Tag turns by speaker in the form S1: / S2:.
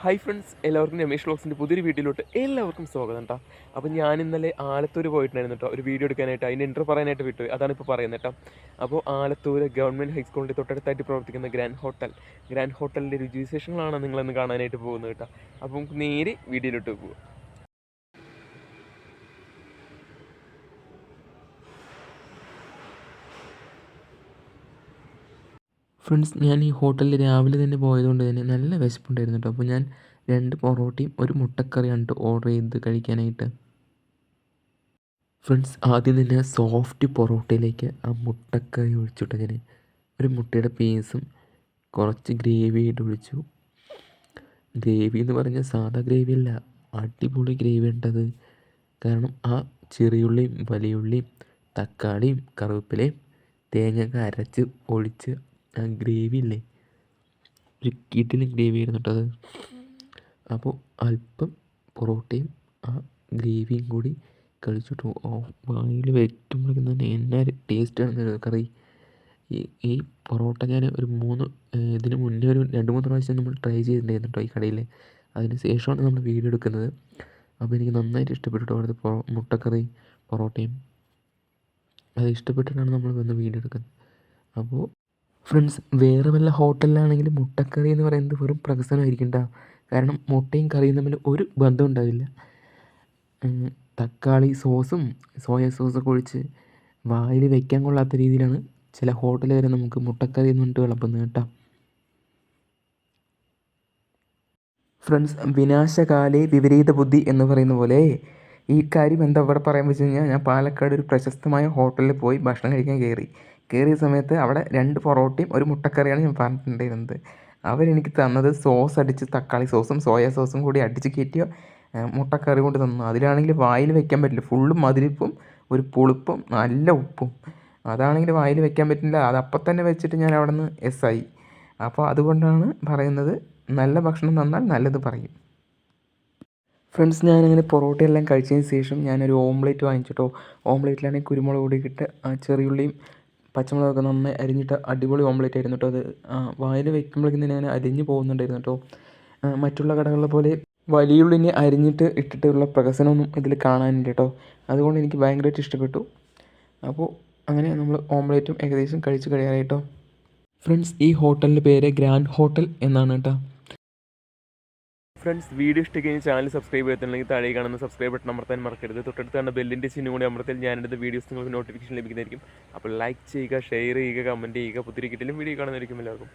S1: Hi friends, എല്ലാവർക്കും രമേഷ് വ്ളോഗ്സിൻ്റെ പുതിയൊരു വീഡിയോയിലോട്ട് എല്ലാവർക്കും സ്വാഗതം കേട്ടോ. അപ്പോൾ ഞാൻ ഇന്നലെ ആലത്തൂർ പോയിട്ടുണ്ടായിരുന്നു കേട്ടോ, ഒരു വീഡിയോ എടുക്കാനായിട്ട്. അതിൻ്റെ ഇൻട്രോ പറയാനായിട്ട് വിട്ടു, അതാണ് ഇപ്പോൾ പറയുന്നത് കേട്ടോ. അപ്പോൾ ആലത്തൂർ ഗവൺമെൻറ് ഹൈസ്കൂളിൻ്റെ തൊട്ടടുത്തായിട്ട് പ്രവർത്തിക്കുന്ന ഗ്രാൻഡ് ഹോട്ടലിൻ്റെ രുചിവിശേഷങ്ങളാണ് നിങ്ങളിന്ന് കാണാനായിട്ട് പോകുന്നത് കേട്ടോ. അപ്പോൾ നമുക്ക് നേരെ വീഡിയോയിലോട്ട് പോകും. ഫ്രണ്ട്സ്, ഞാൻ ഈ ഹോട്ടലിൽ രാവിലെ തന്നെ പോയതുകൊണ്ട് തന്നെ നല്ല വിശപ്പുണ്ടായിരുന്നു കേട്ടോ. അപ്പോൾ ഞാൻ 2 പൊറോട്ടയും ഒരു മുട്ടക്കറിയാണ് ഓർഡർ ചെയ്ത് കഴിക്കാനായിട്ട്. ഫ്രണ്ട്സ്, ആദ്യം തന്നെ സോഫ്റ്റ് പൊറോട്ടയിലേക്ക് ആ മുട്ടക്കറി ഒഴിച്ചിട്ട് ഞാൻ ഒരു മുട്ടയുടെ പീസും കുറച്ച് ഗ്രേവി ആയിട്ട് ഒഴിച്ചു. ഗ്രേവി എന്ന് പറഞ്ഞാൽ സാധാ ഗ്രേവി അല്ല, അടിപൊളി ഗ്രേവി ഉണ്ടത്. കാരണം ആ ചെറിയുള്ളിയും വലിയുള്ളിയും തക്കാളിയും കറിവേപ്പിലയും തേങ്ങയൊക്കെ അരച്ച് ഒഴിച്ച് ആ ഗ്രേവി ഇല്ലേ, ഒരു കിടിലൻ ഗ്രേവി ആയിരുന്നു കേട്ടോ അത്. അപ്പോൾ അല്പം പൊറോട്ടയും ആ ഗ്രേവിയും കൂടി കഴിച്ചിട്ട് വായിൽ വയ്ക്കുമ്പോഴേക്കും തന്നെ എന്നാ ടേസ്റ്റാണ് കറി. ഈ പൊറോട്ട ഞാൻ ഒരു ഇതിന് മുന്നേ ഒരു 2-3 പ്രാവശ്യം നമ്മൾ ട്രൈ ചെയ്തിട്ടുണ്ടായിരുന്നു കേട്ടോ ഈ കടയിൽ. അതിന് ശേഷമാണ് നമ്മൾ വീഡിയോ എടുക്കുന്നത്. അപ്പോൾ എനിക്ക് നന്നായിട്ട് ഇഷ്ടപ്പെട്ടു അവിടുത്തെ മുട്ടക്കറി പൊറോട്ടയും. അത് ഇഷ്ടപ്പെട്ടിട്ടാണ് നമ്മൾ വന്ന് വീഡിയോ എടുക്കുന്നത്. അപ്പോൾ ഫ്രണ്ട്സ്, വേറെ വല്ല ഹോട്ടലിലാണെങ്കിൽ മുട്ടക്കറി എന്ന് പറയുന്നത് വെറും പ്രഹസനമായിരിക്കും കേട്ടോ. കാരണം മുട്ടയും കറിയും തമ്മിൽ ഒരു ബന്ധം ഉണ്ടാവില്ല. തക്കാളി സോസും സോയ സോസൊക്കെ ഒഴിച്ച് വായിൽ വയ്ക്കാൻ കൊള്ളാത്ത രീതിയിലാണ് ചില ഹോട്ടൽ വരെ നമുക്ക് മുട്ടക്കറി എന്ന് പറഞ്ഞിട്ട് വിളമ്പുന്നത് കേട്ടോ. ഫ്രണ്ട്സ്, വിനാശകാലേ വിപരീത ബുദ്ധി എന്ന് പറയുന്ന പോലെ ഈ കാര്യം എന്താ ഇവിടെ പറയാൻ വെച്ച് കഴിഞ്ഞാൽ, ഞാൻ പാലക്കാട് ഒരു പ്രശസ്തമായ ഹോട്ടലിൽ പോയി ഭക്ഷണം കഴിക്കാൻ കയറിയ സമയത്ത് അവിടെ 2 പൊറോട്ടയും ഒരു മുട്ടക്കറിയാണ് ഞാൻ പറഞ്ഞിട്ടുണ്ടായിരുന്നത്. അവരെനിക്ക് തന്നത് സോസ് അടിച്ച് തക്കാളി സോസും സോയ സോസും കൂടി അടിച്ച് കയറ്റിയ മുട്ടക്കറി കൊണ്ട് തന്നു. അതിലാണെങ്കിൽ വായിൽ വെക്കാൻ പറ്റില്ല, ഫുള്ളും മധുരിപ്പും ഒരു പുളിപ്പും നല്ല ഉപ്പും. അതാണെങ്കിൽ വായിൽ വെക്കാൻ പറ്റില്ല. അത് അപ്പം തന്നെ വെച്ചിട്ട് ഞാൻ അവിടെ നിന്ന് ആയി. അപ്പോൾ അതുകൊണ്ടാണ് പറയുന്നത്, നല്ല ഭക്ഷണം തന്നാൽ നല്ലത് പറയും. ഫ്രണ്ട്സ്, ഞാനങ്ങനെ പൊറോട്ടയെല്ലാം കഴിച്ചതിന് ശേഷം ഞാനൊരു ഓംലേറ്റ് വാങ്ങിച്ചിട്ടോ. ഓംലേറ്റിലാണെങ്കിൽ കുരുമുളക് പൊടിയൊക്കെ ഇട്ട് ചെറിയുള്ളിയും പച്ചമുളകൊക്കെ നന്നായി അരിഞ്ഞിട്ട് അടിപൊളി ഓംലേറ്റ് ആയിരുന്നു കേട്ടോ അത്. വായിൽ വയ്ക്കുമ്പോഴേക്കും തന്നെ ഞാൻ അരിഞ്ഞ് പോകുന്നുണ്ടായിരുന്നു കേട്ടോ. മറ്റുള്ള കടകളിലെ പോലെ വലിയുള്ളിനെ അരിഞ്ഞിട്ട് ഇട്ടിട്ടുള്ള പ്രഹസനമൊന്നും ഇതിൽ കാണാനില്ല കേട്ടോ. അതുകൊണ്ട് എനിക്ക് ഭയങ്കരമായിട്ട് ഇഷ്ടപ്പെട്ടു. അപ്പോൾ അങ്ങനെ നമ്മൾ ഓംലേറ്റും ഏകദേശം കഴിച്ച് കഴിയാറായിട്ടോ. ഫ്രണ്ട്സ്, ഈ ഹോട്ടലിൻ്റെ പേര് ഗ്രാൻഡ് ഹോട്ടൽ എന്നാണ് കേട്ടോ. ഫ്രണ്ട്സ്, വീഡിയോ ഇഷ്ടമായി ചാനൽ സബ്സ്ക്രൈബ് ചെയ്തിട്ടുണ്ടെങ്കിൽ താഴെ കാണുന്ന സബ്സ്ക്രൈബ് ബട്ടൺ അമർത്താൻ മറക്കരുത്. തൊട്ടടുത്ത് കാണുന്ന ബെല്ലിൻ്റെ ചിഹ്നം കൂടി അമർത്തിയാൽ ഞാനെടുത്ത വീഡിയോസ് നിങ്ങൾക്ക് നോട്ടിഫിക്കേഷൻ ലഭിക്കുന്നതായിരിക്കും. അപ്പോൾ ലൈക്ക് ചെയ്യുക, ഷെയർ ചെയ്യുക, കമൻറ്റ് ചെയ്യുക. പുതിയ കിട്ടിലും വീഡിയോ കാണുന്നതായിരിക്കും എല്ലാവർക്കും.